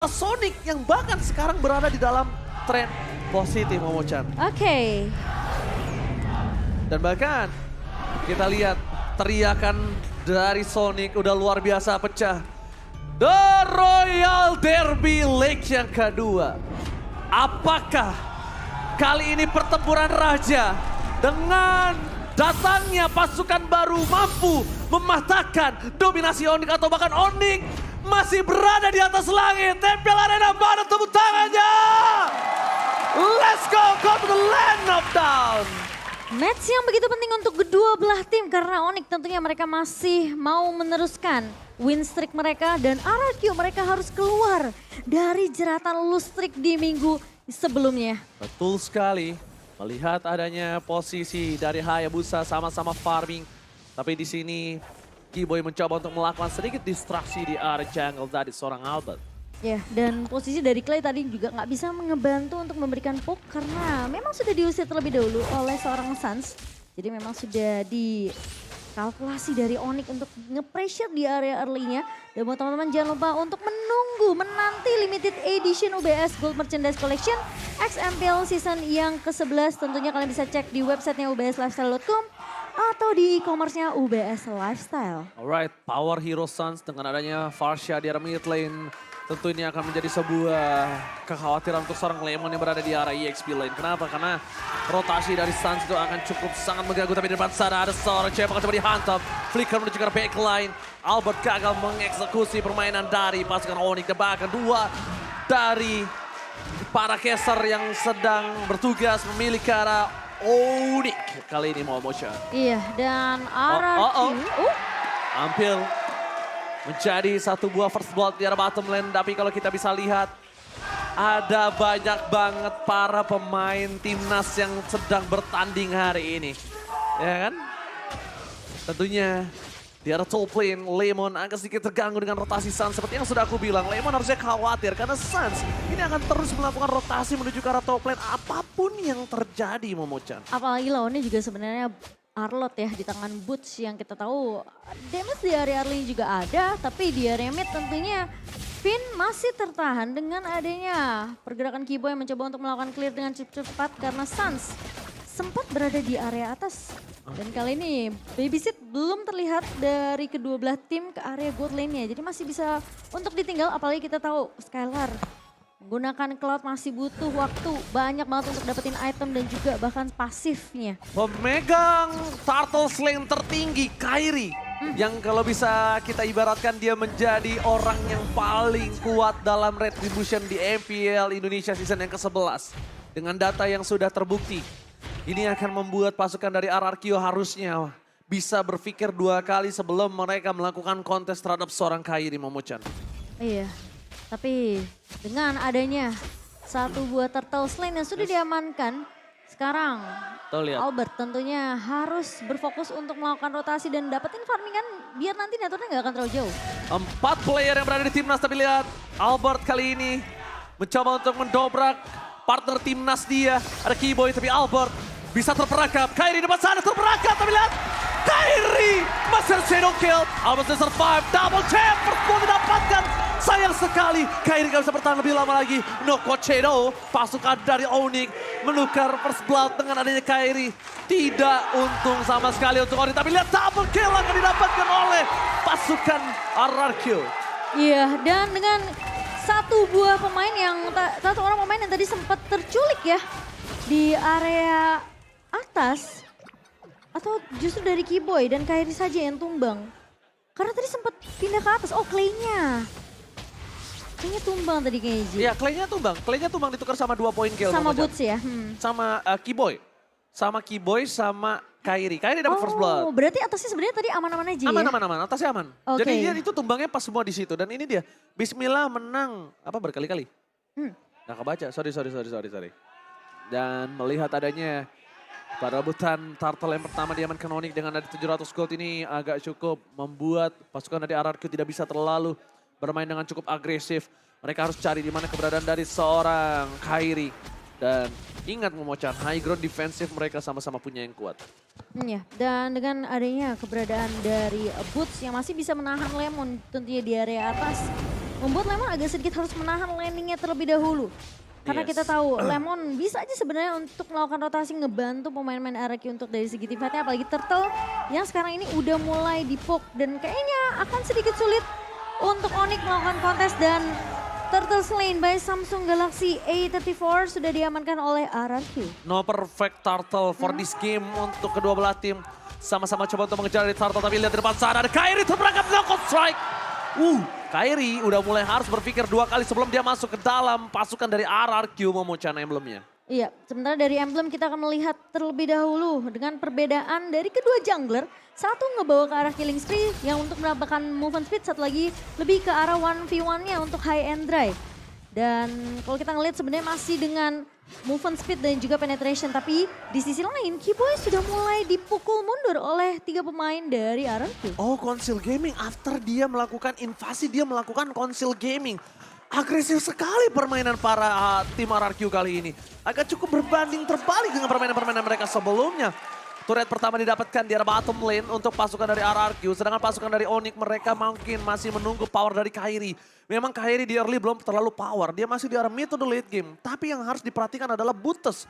Sonic yang bahkan sekarang berada di dalam tren positif, Momo-chan. Oke. Dan bahkan kita lihat teriakan dari Sonic udah luar biasa pecah. The Royal Derby League yang kedua. Apakah kali ini pertempuran raja dengan datangnya pasukan baru mampu mematahkan dominasi Onyx atau bahkan Onyx masih berada di atas langit. Tempel Arena, mana tepuk tangannya? Let's go to the land of down. Match yang begitu penting untuk kedua belah tim karena Onyx tentunya mereka masih mau meneruskan win streak mereka dan RRQ mereka harus keluar dari jeratan lose streak di minggu sebelumnya. Betul sekali. Melihat adanya posisi dari Hayabusa sama-sama farming. Tapi di sini Kiboy mencoba untuk melakukan sedikit distraksi di area jungle dari seorang Albert. Ya, dan posisi dari Clay tadi juga nggak bisa ngebantu untuk memberikan poke karena memang sudah diusir terlebih dahulu oleh seorang Suns. Jadi memang sudah dikalkulasi dari Onyx untuk nge-pressure di area early-nya. Dan buat teman-teman jangan lupa untuk menanti limited edition UBS Gold Merchandise Collection XMPL season yang ke-11. Tentunya kalian bisa cek di websitenya ubslifestyle.com atau di e-commerce-nya UBS Lifestyle. Alright, Power Hero Suns dengan adanya Farsha di area mid lane. Tentu ini akan menjadi sebuah kekhawatiran untuk seorang Lemon yang berada di area EXP lane. Kenapa? Karena rotasi dari Suns itu akan cukup sangat mengganggu. Tapi di depan sana ada seorang Cep akan coba dihantam. Flicker menuju ke backline. Albert gagal mengeksekusi permainan dari pasukan Onyx. Dan bahkan dua dari para caster yang sedang bertugas memiliki arah Onyx kali ini Momo-chan. Iya, dan RRQ Hampir menjadi satu buah first blood di arah bottom lane. Tapi kalau kita bisa lihat, ada banyak banget para pemain timnas yang sedang bertanding hari ini. Ya kan? Tentunya di arah top lane, Lemon agak sedikit terganggu dengan rotasi Suns. Seperti yang sudah aku bilang, Lemon harusnya khawatir karena Suns ini akan terus melakukan rotasi menuju ke arah top lane. Apapun yang terjadi, Momo-chan. apalagi lawannya juga sebenarnya Arlot ya di tangan Boots yang kita tahu damage di area early juga ada, tapi di area mid tentunya Finn masih tertahan dengan adanya pergerakan Kiboy yang mencoba untuk melakukan clear dengan cepat karena Suns sempat berada di area atas. Dan kali ini Babysit belum terlihat dari kedua belah tim ke area gold lane-nya, jadi masih bisa untuk ditinggal apalagi kita tahu Skylar menggunakan Cloud masih butuh waktu banyak banget untuk dapetin item dan juga bahkan pasifnya. Pemegang turtle lane tertinggi, Kairi. Yang kalau bisa kita ibaratkan dia menjadi orang yang paling kuat dalam retribution di MPL Indonesia season yang ke-11. Dengan data yang sudah terbukti, ini akan membuat pasukan dari RRQ harusnya bisa berpikir dua kali sebelum mereka melakukan kontes terhadap seorang Kairi, Momo-chan. Iya, tapi dengan adanya satu buah turtle lane yang sudah diamankan, sekarang Albert tentunya harus berfokus untuk melakukan rotasi dan dapetin farmingan biar nanti networknya nggak akan terlalu jauh. 4 player yang berada di timnas, tapi lihat Albert kali ini mencoba untuk mendobrak partner timnas dia. Ada Kiboy tapi Albert bisa terperangkap. Kairi depan sana terperangkap, tapi lihat Kairi masih shadow kill. Albert bisa survive, double tap, perempuan didapatkan. Sayang sekali, Kairi gak bisa bertahan lebih lama lagi. No Shadow, pasukan dari Onyx menukar first blood dengan adanya Kairi. Tidak untung sama sekali untuk Onyx, tapi lihat double kill akan didapatkan oleh pasukan RRQ. Iya, dan dengan satu buah pemain yang, satu orang pemain yang tadi sempat terculik ya di area atas. Atau justru dari Kiboy dan Kairi saja yang tumbang. Karena tadi sempat pindah ke atas, oh Clay-nya. Clay-nya tumbang tadi kayaknya. Iya, Clay-nya tumbang. Clay-nya tumbang ditukar sama 2 poin kill. Sama Boots ya? Sama Kiboy. Sama Kiboy sama Kairi. Kairi dapat first blood. Oh, berarti atasnya sebenarnya tadi aman-aman aja ya? Aman, atasnya aman. Oke. Jadi dia itu tumbangnya pas semua di situ. Dan ini dia, Bismillah menang, berkali-kali. Nggak kebaca, sorry. Dan melihat adanya perebutan turtle yang pertama diamankan Onyx dengan ada 700 gold ini agak cukup membuat pasukan dari RRQ tidak bisa terlalu bermain dengan cukup agresif. Mereka harus cari di mana keberadaan dari seorang Kairi. Dan ingat Momo-chan, high ground defensif mereka sama-sama punya yang kuat. Ya, dan dengan adanya keberadaan dari Boots yang masih bisa menahan Lemon tentunya di area atas. membuat Lemon agak sedikit harus menahan landingnya terlebih dahulu. Karena Yes. kita tahu Lemon bisa aja sebenarnya untuk melakukan rotasi ngebantu pemain-pemain RRQ untuk dari segi teamfightnya, apalagi Turtle yang sekarang ini udah mulai dipok dan kayaknya akan sedikit sulit untuk Onyx melakukan kontes dan Turtle slain by Samsung Galaxy A34 sudah diamankan oleh RRQ. No perfect Turtle for this game untuk kedua belah tim. Sama-sama coba untuk mengejar dari Turtle, tapi lihat di depan sana ada Kairi terperangkap knockout strike. Kairi udah mulai harus berpikir 2 kali sebelum dia masuk ke dalam pasukan dari RRQ memuncak emblemnya. Iya, sementara dari emblem kita akan melihat terlebih dahulu dengan perbedaan dari kedua jungler. Satu ngebawa ke arah killing spree yang untuk mendapatkan movement speed, satu lagi lebih ke arah 1v1-nya untuk high and dry. Dan kalau kita ngelihat sebenarnya masih dengan movement speed dan juga penetration. Tapi di sisi lain Keyboy sudah mulai dipukul mundur oleh 3 pemain dari RRQ. Oh, Council Gaming after dia melakukan invasi, dia melakukan Council Gaming. Agresif sekali permainan para tim RRQ kali ini. Agak cukup berbanding terbalik dengan permainan-permainan mereka sebelumnya. Turret pertama didapatkan di arah bottom lane untuk pasukan dari RRQ. Sedangkan pasukan dari Onyx mereka mungkin masih menunggu power dari Kairi. Memang Kairi di early belum terlalu power. Dia masih di arah mid to the late game. Tapi yang harus diperhatikan adalah Boots.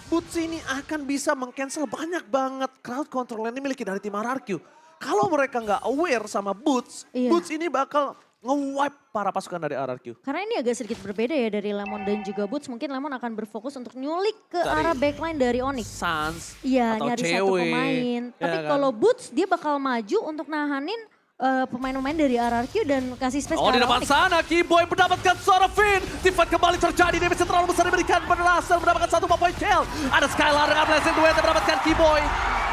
Boots ini akan bisa meng-cancel banyak banget crowd control yang dimiliki dari tim RRQ. Kalau mereka nggak aware sama Boots, Iya. Boots ini bakal nge-wipe para pasukan dari RRQ. Karena ini agak sedikit berbeda ya dari Lemon dan juga Boots. Mungkin Lemon akan berfokus untuk nyulik ke Dari arah backline dari Onyx. Sans Iya, atau nyari satu cewek, pemain. Tapi ya kan? kalau Boots dia bakal maju untuk nahanin pemain-pemain dari RRQ dan kasih space Oh, ke di arah depan Onyx. sana Keyboy mendapatkan seorang Finn. Teamfight kembali terjadi, damage yang terlalu besar diberikan, berhasil mendapatkan 1 point kill. Ada Skylar dengan blessing duet yang mendapatkan Keyboy.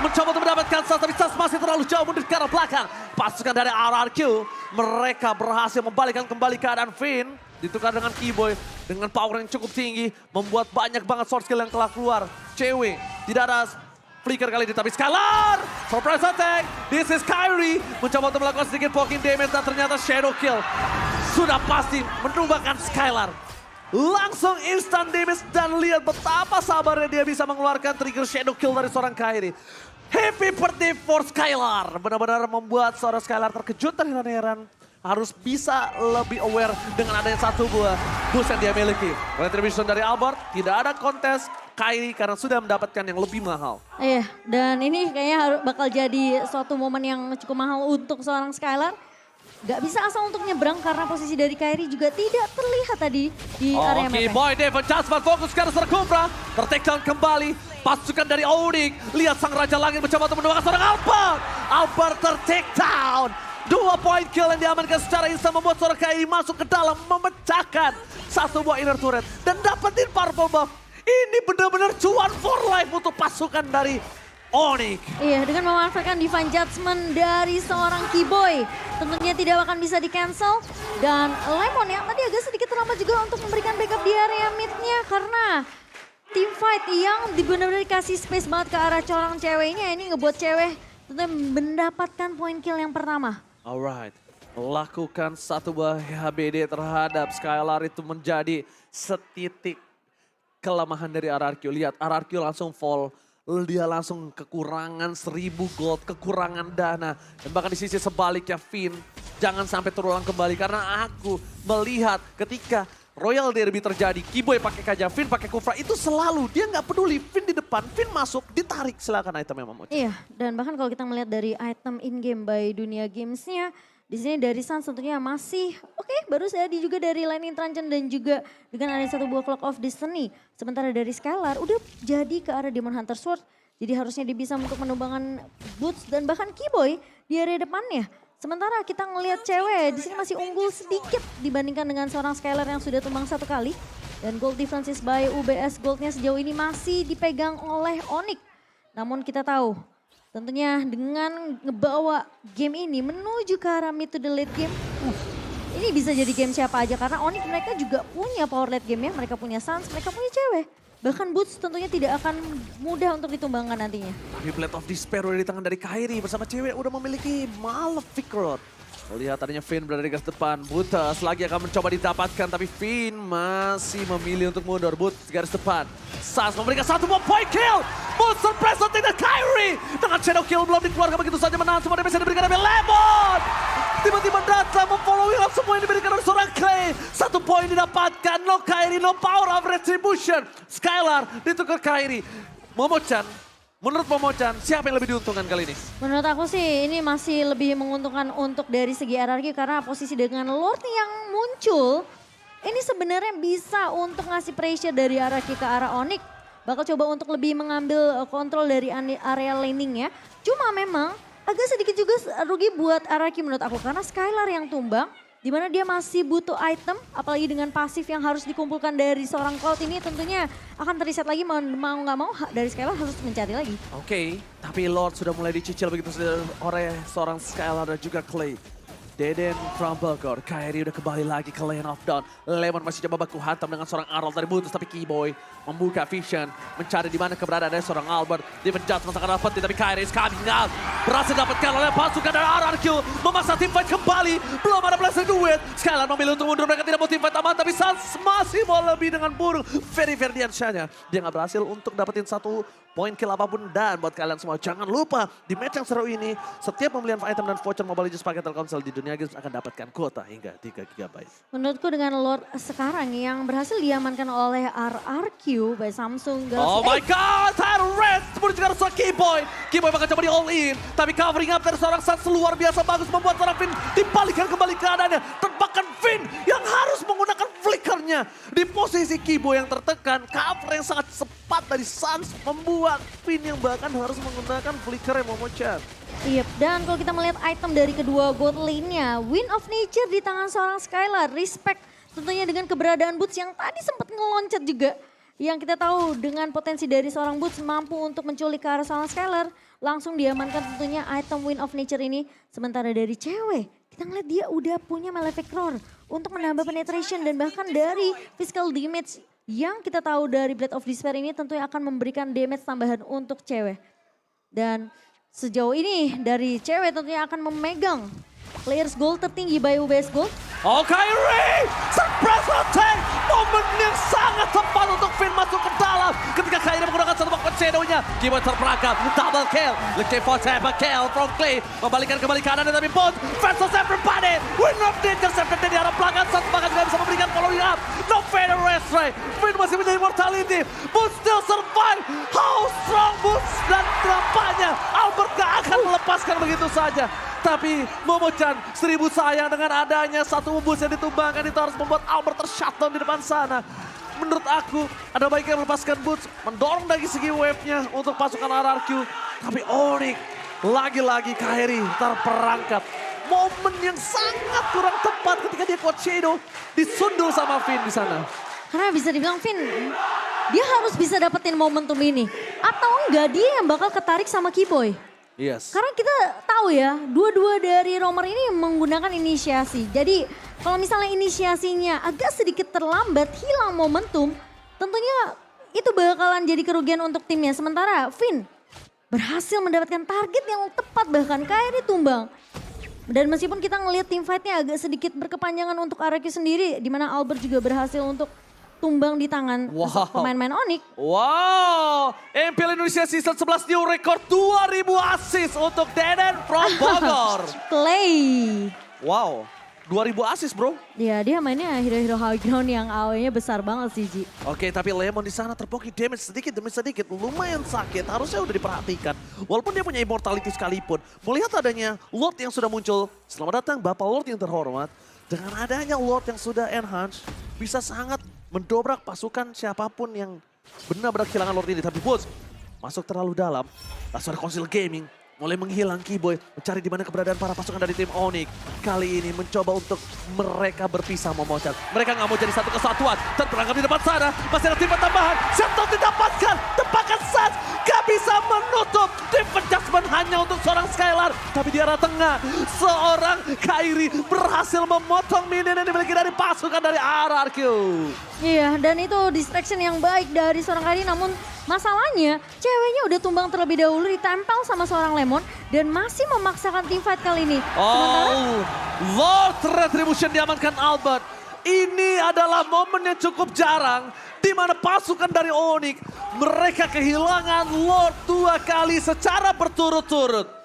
Mencoba untuk mendapatkan Sans, tapi Sans masih terlalu jauh mundur ke arah belakang. Pasukan dari RRQ, mereka berhasil membalikkan kembali keadaan Finn. Ditukar dengan Keyboy, dengan power yang cukup tinggi, membuat banyak banget sword skill yang telah keluar. Cewek, tidak ada flicker kali ini, tapi Skylar! Surprise attack! This is Kairi! Mencoba untuk melakukan sedikit poking damage dan ternyata shadow kill. Sudah pasti menumbangkan Skylar. Langsung instant damage dan lihat betapa sabarnya dia bisa mengeluarkan trigger shadow kill dari seorang Kairi. Happy birthday for Skylar! Benar-benar membuat seorang Skylar terkejut dan heran-heran. Harus bisa lebih aware dengan adanya satu buah boost yang dia miliki. Retribution dari Albert, tidak ada kontes Kairi karena sudah mendapatkan yang lebih mahal. Iya, dan ini kayaknya bakal jadi suatu momen yang cukup mahal untuk seorang Skylar. Gak bisa asal untuk nyebrang karena posisi dari Kairi juga tidak terlihat tadi di area map. Keyboy, Devon Jasper fokus ke arah Kumbra. Tertakedown kembali. Pasukan dari Onyx. Lihat sang Raja Langit mencoba untuk mendoakan seorang Albert. Albert tertakedown. 2 point kill yang diamankan secara instan membuat seorang Kairi masuk ke dalam. Memecahkan 1 buah inner turret. Dan dapetin purple buff. Ini benar-benar cuan for life untuk pasukan dari Onyx. Iya, dengan memanfaatkan Divine Judgment dari seorang Keyboy. Tentunya tidak akan bisa di-cancel. Dan Lemon yang tadi agak sedikit terlambat juga untuk memberikan backup di area mid-nya. Karena team fight yang benar-benar dikasih space banget ke arah corang ceweknya. Ini ngebuat cewek tentunya mendapatkan point kill yang pertama. Alright, lakukan 1 buah HBD terhadap Skylar itu menjadi setitik kelemahan dari RRQ. Lihat RRQ langsung fall, dia langsung kekurangan 1000 gold, kekurangan dana. Dan bahkan di sisi sebaliknya Finn, jangan sampai terulang kembali. Karena aku melihat ketika Royal Derby terjadi, Keyboy pakai Kaja, Finn pakai Kufra, itu selalu dia nggak peduli. Finn di depan, Finn masuk, ditarik, silakan item yang mau. Iya, dan bahkan kalau kita melihat dari item in-game by Dunia Games-nya, di sini dari Sans tentunya masih oke, baru jadi juga dari Lightning Transcend dan juga dengan ada 1 buah Clock of Destiny. Sementara dari Skylar udah jadi ke arah Demon Hunter Sword, jadi harusnya dia bisa untuk menumbangkan Boots dan bahkan Keyboy di area depannya. Sementara kita ngelihat cewek di sini masih unggul sedikit dibandingkan dengan seorang Skylar yang sudah tumbang 1 kali. Dan gold differences by UBS Goldnya sejauh ini masih dipegang oleh Onyx. Namun kita tahu tentunya dengan ngebawa game ini menuju ke arah mid to the late game. Ini bisa jadi game siapa aja karena Onyx mereka juga punya power late game ya. Mereka punya Sans, mereka punya cewek. Bahkan Boots tentunya tidak akan mudah untuk ditumbangkan nantinya. Tapi Blade of Despair udah di tangan dari Kairi bersama cewek udah memiliki Malefic Rod. Lihat tadinya Finn berada di garis depan, Butas lagi akan mencoba didapatkan tapi Finn masih memilih untuk mundur. Boots garis depan, Sans memberikan satu more point kill. Monster press hunting dan Kyrie. Dengan shadow kill belum dikeluarkan begitu saja menahan semua damage yang diberikan oleh Lemon. Tiba-tiba datang memfollowing up semua yang diberikan oleh seorang Clay. 1 poin didapatkan. No Kyrie, no power of retribution. Skylar ditukar Kyrie. Momochan. Menurut Momochan, siapa yang lebih diuntungkan kali ini? Menurut aku sih ini masih lebih menguntungkan untuk dari segi RRQ karena posisi dengan Lord yang muncul ini sebenarnya bisa untuk ngasih pressure dari RRQ ke arah Onyx. Bakal coba untuk lebih mengambil kontrol dari area laning ya. Cuma memang agak sedikit juga rugi buat RRQ menurut aku karena Skylar yang tumbang. Dimana dia masih butuh item, apalagi dengan pasif yang harus dikumpulkan dari seorang Cloud ini tentunya akan terreset lagi mau nggak mau dari Skylar harus mencari lagi. Oke, tapi Lord sudah mulai dicicil begitu oleh seorang Skylar dan juga Clay. Deden from Bogor, Kyrie udah kembali lagi ke Lane of Dawn. Lemon masih coba baku hantam dengan seorang Arnold dari Butus, tapi Keyboy membuka vision, mencari di mana keberadaan dari seorang Albert. Dia menjat sangat penting, tapi Kyrie is coming out. Berhasil dapatkan oleh pasukan dari RRQ, memaksa teamfight kembali. Belum ada blessing duet. Skylar memilih untuk mundur, mereka tidak mau teamfight aman, tapi Sans masih mau lebih dengan burung. Ferdiansyah-nya, dia nggak berhasil untuk dapetin 1 poin kill apapun. Dan buat kalian semua, jangan lupa di match yang seru ini, setiap pembelian item dan voucher Mobile Legends pakai Telkomsel di Dunia Games akan dapatkan kuota hingga 3 GB. Menurutku dengan Lord sekarang yang berhasil diamankan oleh RRQ by Samsung Galaxy. Oh my god, Title Red, kemudian juga ada Keyboy. Keyboy bakal coba di all in, tapi covering up dari seorang Sans luar biasa bagus membuat seorang Finn dibalikan kembali keadaannya. Terbakar Finn yang harus menggunakan flickernya di posisi Keyboy yang tertekan. Cover yang sangat cepat dari Sans membuat Finn yang bahkan harus menggunakan flicker yang Momochan. Iya, dan kalau kita melihat item dari kedua gold lane-nya, Wind of Nature di tangan seorang Skylar. Respect tentunya dengan keberadaan Boots yang tadi sempat ngeloncat juga. Yang kita tahu dengan potensi dari seorang Boots mampu untuk menculik ke arah seorang Skylar. Langsung diamankan tentunya item Wind of Nature ini. Sementara dari cewek, kita ngeliat dia udah punya Malefic Roar untuk menambah penetration dan bahkan dari physical damage yang kita tahu dari Blade of Despair ini tentunya akan memberikan damage tambahan untuk cewek. Dan sejauh ini dari cewek tentunya akan memegang players gold tertinggi by UBS Gold. Oh Kyrie, surprise attack, momen yang sangat tepat untuk Finn masuk ke dalam. Ketika Kyrie menggunakan satu bakwan shadow-nya, Keyboy terperangkap, double kill. Looking for tap kill from Clay, membalikkan kembali kanan tapi Bones versus everybody. Win of Danger Safety di arah belakang, satu bahkan juga bisa memberikan following up. No fader rest right, Finn masih menjadi mortality. Bones still survive, how strong Bones dan tampaknya Albert gak akan melepaskan begitu saja. Tapi Momochan 1000 sayang dengan adanya satu bus yang ditumbangkan itu harus membuat Albert tershutdown di depan sana. Menurut aku ada baiknya melepaskan Boots, mendorong dari segi wave-nya untuk pasukan RRQ. Tapi Onyx lagi-lagi Kyrie terperangkap. Momen yang sangat kurang tepat ketika dia Coach Shadow disundul sama Finn di sana. Karena bisa dibilang Finn, dia harus bisa dapetin momentum ini. Atau enggak dia yang bakal ketarik sama Keyboy. Yes. Karena kita tahu ya, dua-dua dari romer ini menggunakan inisiasi. Jadi kalau misalnya inisiasinya agak sedikit terlambat, hilang momentum, tentunya itu bakalan jadi kerugian untuk timnya. Sementara Finn berhasil mendapatkan target yang tepat, bahkan Kyrie tumbang. Dan meskipun kita ngelihat tim fightnya agak sedikit berkepanjangan untuk RRQ sendiri, di mana Albert juga berhasil untuk tumbang di tangan pemain-pemain Onyx. Wow, MPL Indonesia Season 11 new record 2000 assist untuk Deden from Bogor. Clay. Wow, 2000 assist bro. Ya dia mainnya hero-hero high ground yang AW-nya besar banget sih Ji. Oke, tapi Lemon di sana terpoki damage sedikit demi sedikit, lumayan sakit, harusnya udah diperhatikan. Walaupun dia punya immortality sekalipun, melihat adanya Lord yang sudah muncul, selamat datang Bapak Lord yang terhormat. Dengan adanya Lord yang sudah enhance, bisa sangat mendobrak pasukan siapapun yang benar-benar kehilangan Lord ini. Tapi Boots masuk terlalu dalam, langsung ada Council Gaming. Mulai menghilang Keyboy, mencari di mana keberadaan para pasukan dari tim Onyx. Kali ini mencoba untuk mereka berpisah Momochan. Mereka nggak mau jadi satu kesatuan. Terperangkap di depan sana, masih ada tim tambahan. Shutdown didapatkan, tepakan Sans. Gak bisa menutup. Defense Judgment hanya untuk seorang Skylar. Tapi di arah tengah, seorang Kyrie berhasil memotong minion yang dimiliki dari pasukan dari RRQ. Iya, dan itu distraction yang baik dari seorang Kyrie, namun masalahnya ceweknya udah tumbang terlebih dahulu, ditempel sama seorang Lemon dan masih memaksakan team fight kali ini. Oh, Lord Retribution diamankan Albert. Ini adalah momen yang cukup jarang di mana pasukan dari Onyx mereka kehilangan Lord 2 kali secara berturut-turut.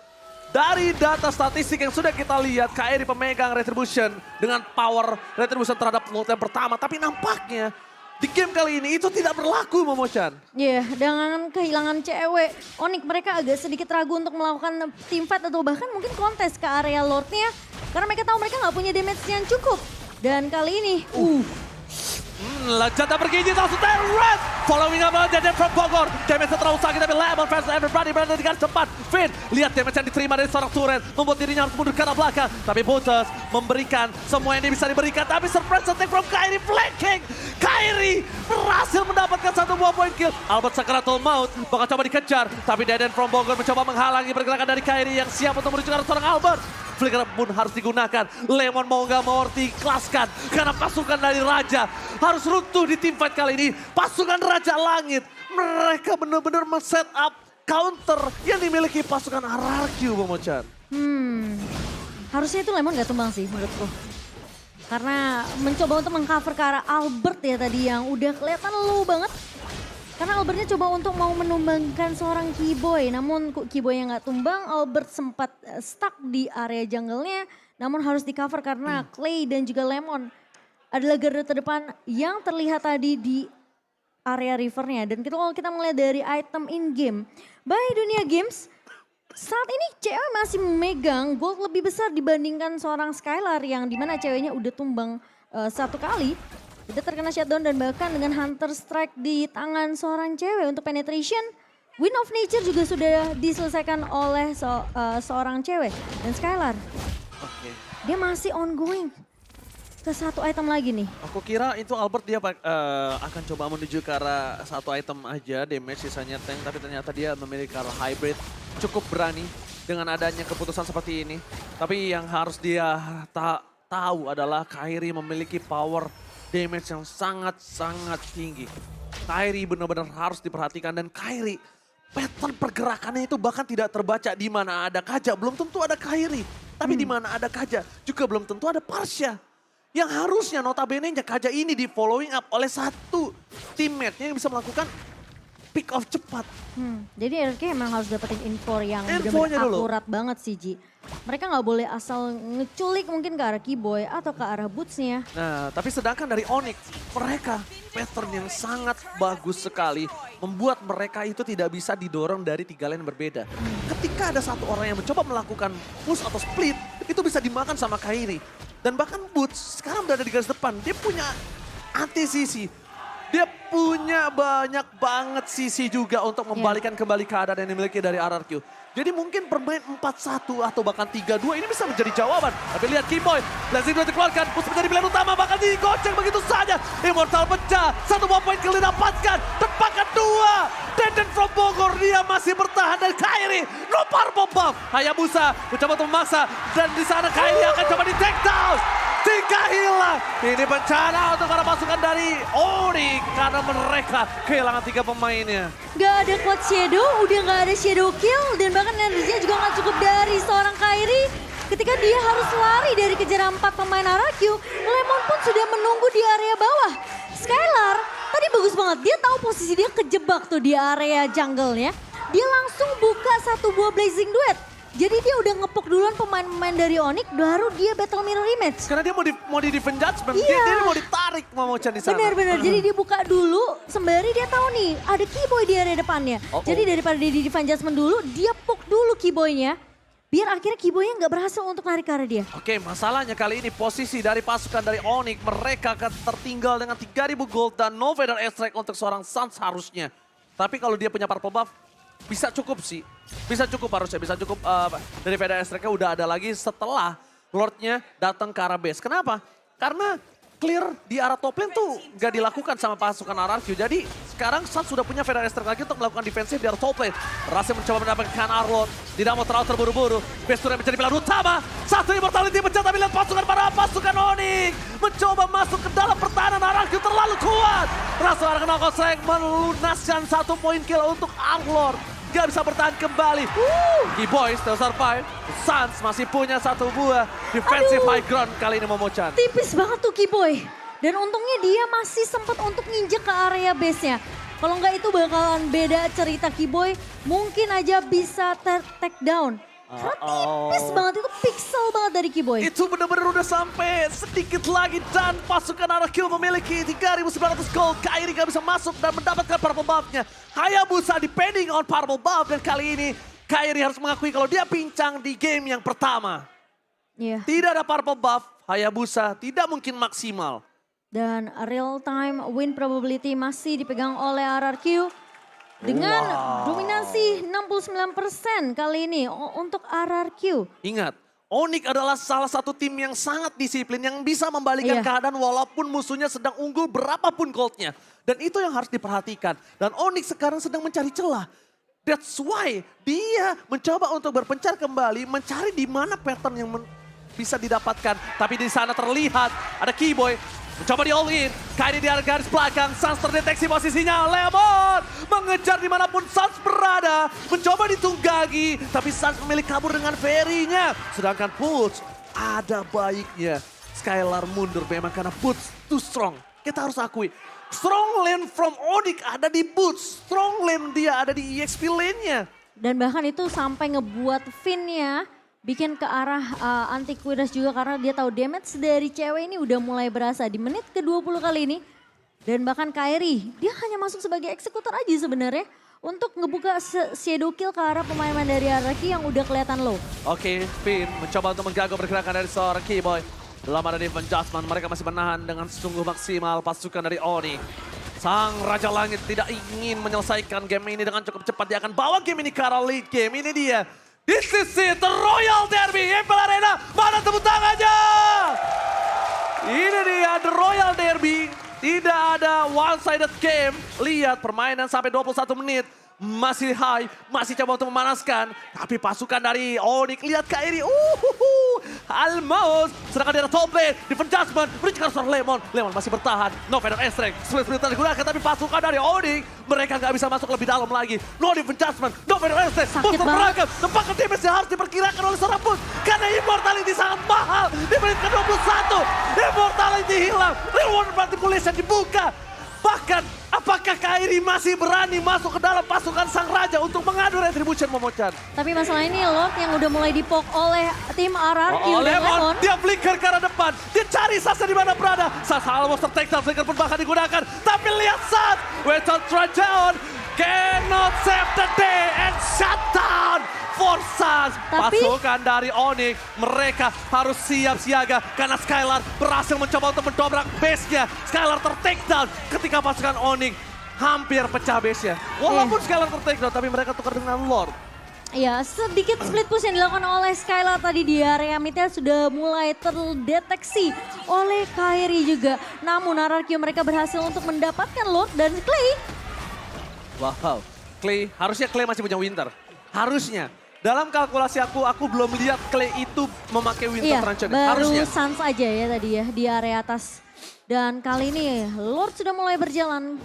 Dari data statistik yang sudah kita lihat, KRI pemegang Retribution dengan power Retribution terhadap Lord yang pertama. Tapi nampaknya di game kali ini itu tidak berlaku, Momochan. Iya, dengan kehilangan cewek, Onyx mereka agak sedikit ragu untuk melakukan teamfight atau bahkan mungkin kontes ke area Lordnya. Karena mereka tahu mereka nggak punya damage yang cukup. Dan kali ini, Lejata bergigi langsung Red. Following up Deden from Bogor. Damage terlalu sakit tapi Lemon fans everybody berada di garis depan. Finn lihat damage yang diterima dari seorang turret. Membuat dirinya harus mundur ke arah belakang. Tapi Butters memberikan semua yang dia bisa diberikan. Tapi surprise attack from Kairi flanking. Kairi berhasil mendapatkan satu buah point kill. Albert Sakratul Maut bakal coba dikejar. Tapi Deden from Bogor mencoba menghalangi pergerakan dari Kairi yang siap untuk menuju ke arah seorang Albert. Flicker pun harus digunakan. Lemon mau gak mau harus diikhlaskan. Karena pasukan dari Raja harus runtuh di teamfight kali ini. Pasukan Raja Langit. Mereka benar-benar men-set up counter yang dimiliki pasukan RRQ, Momochan. harusnya itu Lemon gak tumbang sih menurutku. Karena mencoba untuk mengcover ke arah Albert ya tadi yang udah kelihatan low banget. Karena Albertnya coba untuk mau menumbangkan seorang Keyboy. Namun Keyboy yang gak tumbang, Albert sempat stuck di area jungle-nya. Namun harus di cover karena Clay dan juga Lemon adalah garda terdepan yang terlihat tadi di area rivernya. Dan kalau kita melihat dari item in-game, by Dunia Games saat ini cewek masih memegang gold lebih besar dibandingkan seorang Skylar yang dimana ceweknya udah tumbang satu kali. Udah terkena shutdown dan bahkan dengan Hunter Strike di tangan seorang cewek untuk penetration. Wind of Nature juga sudah diselesaikan oleh seorang cewek. Dan Skylar, dia masih ongoing ke satu item lagi nih. Aku kira itu Albert dia akan coba menuju ke arah satu item aja, damage sisanya tank. Tapi ternyata dia memiliki arah hybrid. Cukup berani dengan adanya keputusan seperti ini. Tapi yang harus dia tahu adalah Kairi memiliki power damage yang sangat-sangat tinggi. Kairi benar-benar harus diperhatikan dan Kairi pattern pergerakannya itu bahkan tidak terbaca di mana ada Kaja. Belum tentu ada Kairi, tapi di mana ada Kaja juga belum tentu ada Parsha. Yang harusnya notabene-nya Kaja ini di following up oleh satu teammate-nya yang bisa melakukan pick off cepat. Jadi RRQ emang harus dapetin info yang benar-benar akurat banget sih Ji. Mereka nggak boleh asal ngeculik mungkin ke arah Keyboy atau ke arah Boots-nya. Nah, tapi sedangkan dari Onyx, mereka pattern yang sangat bagus sekali. Membuat mereka itu tidak bisa didorong dari 3 lane berbeda. Ketika ada satu orang yang mencoba melakukan push atau split, itu bisa dimakan sama Kairi. Dan bahkan Boots sekarang berada di garis depan, dia punya anti-sisi. Dia punya banyak banget sisi juga untuk membalikan kembali keadaan yang dimiliki dari RRQ. Jadi mungkin bermain 4-1 atau bahkan 3-2 ini bisa menjadi jawaban. Tapi lihat Keyboy, Blazing Duel dikeluarkan, Push menjadi pilihan utama, bahkan digoceng begitu saja. Immortal pecah, satu buah poin kill didapatkan, tepakan 2. Deden from Bogor, dia masih bertahan dan Kairi, no purple buff. Hayabusa mencoba untuk memaksa, dan di sana Kairi akan coba di take down. 3 hilang, ini bencana untuk para pasukan dari Onyx karena mereka kehilangan 3 pemainnya. Gak ada Cloud Shadow, udah gak ada Shadow Kill dan bahkan energinya juga gak cukup dari seorang Kairi. Ketika dia harus lari dari kejaran 4 pemain RRQ, Lemon pun sudah menunggu di area bawah. Skylar tadi bagus banget, dia tahu posisi dia kejebak tuh di area jungle-nya. Dia langsung buka satu buah Blazing Duet. Jadi dia udah ngepok duluan pemain-pemain dari Onyx, baru dia battle mirror image. Karena dia mau di defend judgment, Iya. dia mau ditarik Momochan di sana. Benar-benar, jadi dia buka dulu, sembari dia tahu nih ada Keyboy di area depannya. Jadi daripada dia di defend judgment dulu, dia poke dulu Keyboy-nya. Biar akhirnya Keyboy-nya nggak berhasil untuk narik ke arah dia. Oke, masalahnya kali ini posisi dari pasukan dari Onyx, mereka akan tertinggal dengan 3.000 gold dan no feather extract untuk seorang Suns harusnya. Tapi kalau dia punya purple buff, bisa cukup sih. Bisa cukup harusnya, bisa cukup dari feather extract-nya udah ada lagi setelah Lord-nya datang ke arah base. Kenapa? Karena clear di arah top lane tuh gak dilakukan sama pasukan RRQ. Jadi sekarang Suns sudah punya feather extract lagi untuk melakukan defensif di arah top lane. Berhasil mencoba mendapatkan Arlot. Tidak mau terlalu terburu-buru. Base turret menjadi pilihan utama. Satu immortality pecah tapi lihat pasukan Onyx mencoba masuk ke dalam pertahanan RRQ terlalu kuat. Langsung ada knockout strike melunaskan satu poin kill untuk Arlot. Gak bisa bertahan kembali. Keyboy still survive. Suns masih punya satu buah defensive high ground kali ini Momochan. Tipis banget tuh Keyboy. Dan untungnya dia masih sempat untuk nginjek ke area base-nya. Kalau nggak itu bakalan beda cerita Keyboy. Mungkin aja bisa take down. Karena tipis banget, itu pixel banget dari Keyboy. Itu benar-benar udah sampai sedikit lagi dan pasukan RRQ memiliki 3.900 gold. Kairi gak bisa masuk dan mendapatkan purple buff-nya. Hayabusa depending on purple buff dan kali ini Kairi harus mengakui kalau dia pincang di game yang pertama. Iya. Tidak ada purple buff, Hayabusa tidak mungkin maksimal. Dan real time win probability masih dipegang oleh RRQ. Dengan dominasi 69% kali ini untuk RRQ. Ingat, Onyx adalah salah satu tim yang sangat disiplin, yang bisa membalikkan keadaan walaupun musuhnya sedang unggul berapapun goldnya. Dan itu yang harus diperhatikan. Dan Onyx sekarang sedang mencari celah. That's why dia mencoba untuk berpencar kembali, mencari di mana pattern yang bisa didapatkan. Tapi di sana terlihat ada Keyboy mencoba di all in. Kairi di garis belakang, Sans terdeteksi posisinya. Lemon mengejar dimanapun Sans berada. Mencoba ditunggangi, tapi Sans memilih kabur dengan Ferry-nya. Sedangkan Boots ada baiknya. Skylar mundur memang karena Boots too strong. Kita harus akui. Strong lane from Onyx ada di Boots. Strong lane dia ada di EXP lane-nya. Dan bahkan itu sampai ngebuat Finn-nya bikin ke arah anti-Quidas juga karena dia tahu damage dari cewek ini udah mulai berasa di menit ke-20 kali ini. Dan bahkan Kairi, dia hanya masuk sebagai eksekutor aja sebenarnya untuk ngebuka shadow kill ke arah pemain dari Araki yang udah kelihatan low. Oke, Finn mencoba untuk mengganggu pergerakan dari seorang Keyboy. Dalam ada Defense Adjustment, mereka masih menahan dengan sungguh maksimal pasukan dari Oni. Sang Raja Langit tidak ingin menyelesaikan game ini dengan cukup cepat. Dia akan bawa game ini ke arah lead game. Ini dia. This is it, the Royal Derby, Impel Arena, mana tepuk tangannya? Ini dia, the Royal Derby, tidak ada one-sided game. Lihat permainan sampai 21 menit, masih high, masih coba untuk memanaskan. Tapi pasukan dari Onyx, lihat Kairi, almost. Sedangkan dia ada top lane, Defense Adjustment, berikan seorang Lemon. Lemon masih bertahan, no Venom Strength, split digunakan, tapi pasukan dari Onyx, mereka nggak bisa masuk lebih dalam lagi. No Defense Adjustment, no Venom Strength, booster beragam. Tempatkan damage yang harus diperkirakan oleh seorang Boost. Karena Immortality sangat mahal, di menit ke-21. Immortality hilang, Reward Manipulation dibuka. Bahkan, apakah Kairi masih berani masuk ke dalam pasukan Sang Raja untuk mengadu Retribution, Momochan? Tapi masalah ini Lord yang udah mulai dipok oleh tim RRQ dan Lemon. Dia flicker ke arah depan, dia cari Sasa di mana berada. Sasa almost tertekan, flicker pun bahkan digunakan. Tapi lihat Sas, Without Trajan cannot save the day and shut down for Sas. Pasukan dari Onyx, mereka harus siap siaga karena Skylar berhasil mencoba untuk mendobrak base-nya. Skylar ter-takedown ketika pasukan Onyx hampir pecah base-nya. Walaupun Skylar ter-takedown, tapi mereka tukar dengan Lord. Ya, sedikit split push yang dilakukan oleh Skylar tadi di area midnya sudah mulai terdeteksi oleh Kairi juga. Namun RRQ mereka berhasil untuk mendapatkan Lord dan Clay. Wow, Clay, harusnya Clay masih punya Winter. Harusnya. Dalam kalkulasi aku belum lihat Clay itu memakai Winter Truncheon. Baru Sans aja ya tadi ya di area atas. Dan kali ini Lord sudah mulai berjalan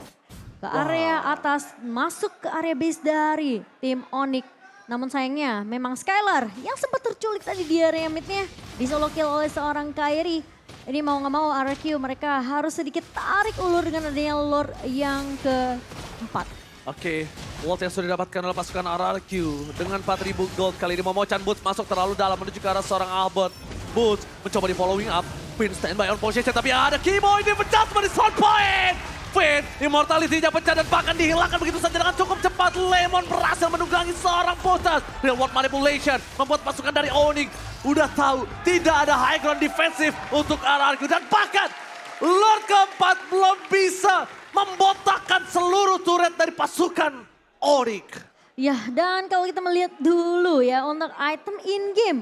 ke area atas, masuk ke area base dari tim Onyx. Namun sayangnya memang Skylar yang sempat terculik tadi di area midnya disolo kill oleh seorang Kairi. Ini mau nggak mau RRQ mereka harus sedikit tarik ulur dengan adanya Lord yang keempat. Oke, Walt yang sudah didapatkan oleh pasukan RRQ dengan 4.000 gold. Kali ini Momochan Boots masuk terlalu dalam menuju ke arah seorang Albert. Boots mencoba di following up. Finn standby on position, tapi ada Keyboy di pecah di spawn point. Finn, immortality-nya pecah dan bahkan dihilangkan begitu saja dengan cukup cepat. Lemon berhasil menunggangi seorang Potas. Real World Manipulation membuat pasukan dari Onyx udah tahu tidak ada high ground defensif untuk RRQ. Dan bahkan Lord keempat belum bisa membotakkan seluruh turret dari pasukan Onyx. Ya, dan kalau kita melihat dulu ya untuk item in-game.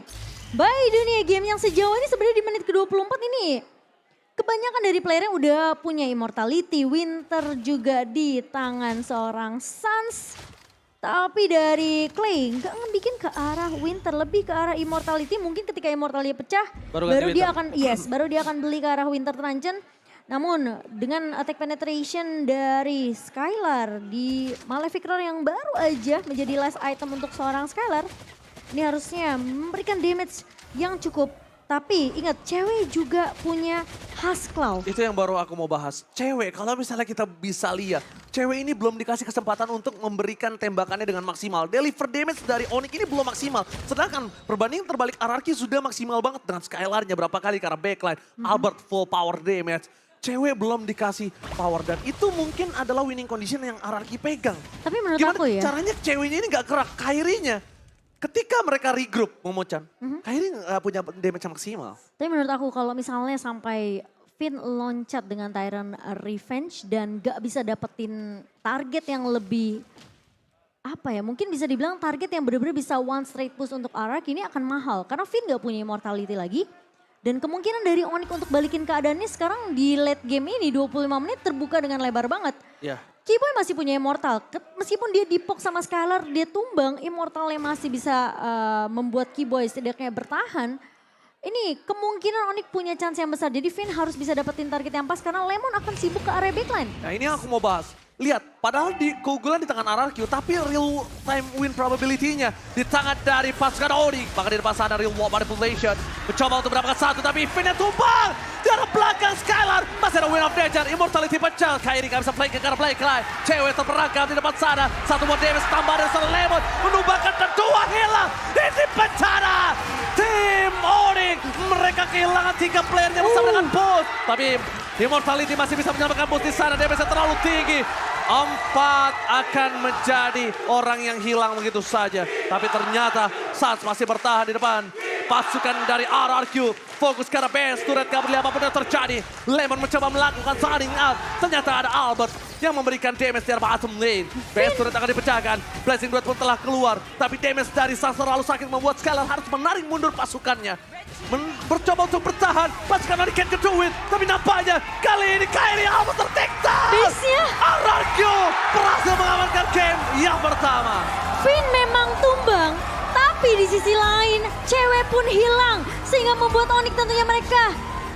By dunia game yang sejauh ini sebenarnya di menit ke-24 ini kebanyakan dari playernya udah punya Immortality, Winter juga di tangan seorang Sans. Tapi dari Clay nggak ngebikin ke arah Winter, lebih ke arah Immortality. Mungkin ketika Immortality pecah, baru dia akan beli ke arah Winter Truncheon. Namun dengan attack penetration dari Skylar di Malefic Roar yang baru aja menjadi last item untuk seorang Skylar. Ini harusnya memberikan damage yang cukup Tapi ingat, cewek juga punya khas Cloud. Itu yang baru aku mau bahas. Cewek, kalau misalnya kita bisa lihat, cewek ini belum dikasih kesempatan untuk memberikan tembakannya dengan maksimal. Deliver damage dari Onyx ini belum maksimal. Sedangkan perbandingan terbalik RRQ sudah maksimal banget dengan Skylar-nya berapa kali karena backline. Albert full power damage. Cewek belum dikasih power dan itu mungkin adalah winning condition yang RRQ pegang. Tapi menurut Gimana aku ya, caranya ceweknya ini gak gerak, Kairinya. Ketika mereka regroup, Momochan, Kairi gak punya damage yang maksimal. tapi menurut aku kalau misalnya sampai Finn loncat dengan Tyrant Revenge dan gak bisa dapetin target yang lebih, apa ya, mungkin bisa dibilang target yang benar-benar bisa one straight push untuk RRQ ini akan mahal. Karena Finn gak punya immortality lagi. Dan kemungkinan dari Onyx untuk balikin keadaannya sekarang di late game ini 25 menit terbuka dengan lebar banget. Ya. Keyboy masih punya immortal, meskipun dia dipok sama Skylar, dia tumbang, immortalnya masih bisa membuat Keyboy setidaknya bertahan. Ini kemungkinan Onyx punya chance yang besar, jadi Finn harus bisa dapetin target yang pas karena Lemon akan sibuk ke area backline. Nah ini yang aku mau bahas. Lihat, padahal di keunggulan di tangan RRQ, tapi real time win probability-nya di tangan dari pasukan Onyx. Bahkan di depan sana real wall manipulation. Mencoba untuk mendapatkan satu, tapi Finn-nya tumbang. Di arah belakang Skylar, masih ada win of nature, immortality pecah. Kairi gak bisa play ke arah backline. Cewek terperangkap di depan sana. Satu more damage tambah dari sana Lemon. Menumbangkan kedua hilang. Ini bencana. Tim Onyx, mereka kehilangan 3 playernya bersama dengan boost. Tapi immortality masih bisa menyelamatkan boost di sana. Damage terlalu tinggi. 4 akan menjadi orang yang hilang begitu saja. Tapi ternyata Suns masih bertahan di depan. Pasukan dari RRQ fokus ke arah base. Turret gak beli apapun yang terjadi. Lemon mencoba melakukan signing out. Ternyata ada Albert yang memberikan damage di arah bottom lane. Base turret akan dipecahkan. Blazing Drought pun telah keluar. Tapi damage dari Suns terlalu sakit membuat Skylar harus menarik mundur pasukannya. Bercoba untuk bertahan. Pasukan Onyx can't do it. Tapi nampaknya kali ini Kairi Albert tertikta. Base-nya. RRQ berhasil mengamankan game yang pertama. Finn memang tumbang, tapi di sisi lain cewek pun hilang. Sehingga membuat Onyx tentunya mereka